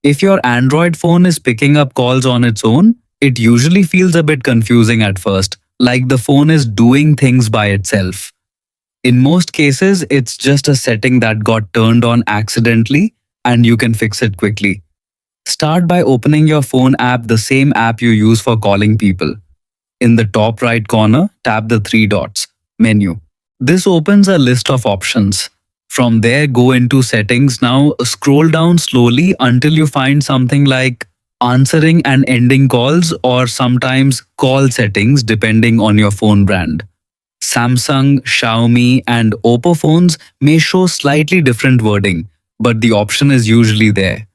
If your Android phone is picking up calls on its own, it usually feels a bit confusing at first, like the phone is doing things by itself. In most cases, it's just a setting that got turned on accidentally, and you can fix it quickly. Start by opening your phone app, the same app you use for calling people. In the top right corner, tap the three dots menu. This opens a list of options. From there, go into settings. Now, scroll down slowly until you find something like answering and ending calls, or sometimes call settings depending on your phone brand. Samsung, Xiaomi, and Oppo phones may show slightly different wording, but the option is usually there.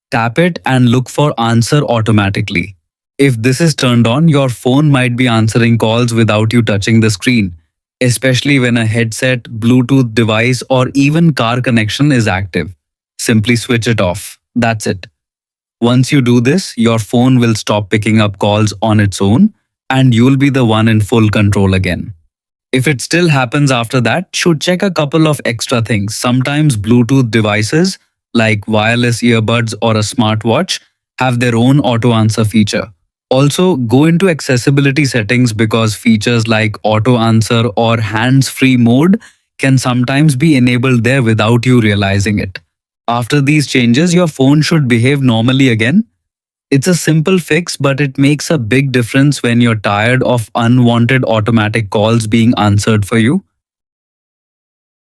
Tap it and look for answer automatically. If this is turned on, your phone might be answering calls without you touching the screen, especially when a headset, Bluetooth device, or even car connection is active. Simply switch it off. That's it. Once you do this, your phone will stop picking up calls on its own, and you'll be the one in full control again. If it still happens after that, should check a couple of extra things. Sometimes Bluetooth devices like wireless earbuds or a smartwatch have their own auto answer feature. Also, go into accessibility settings because features like auto answer or hands free mode can sometimes be enabled there without you realizing it. After these changes, your phone should behave normally again. It's a simple fix, but it makes a big difference when you're tired of unwanted automatic calls being answered for you.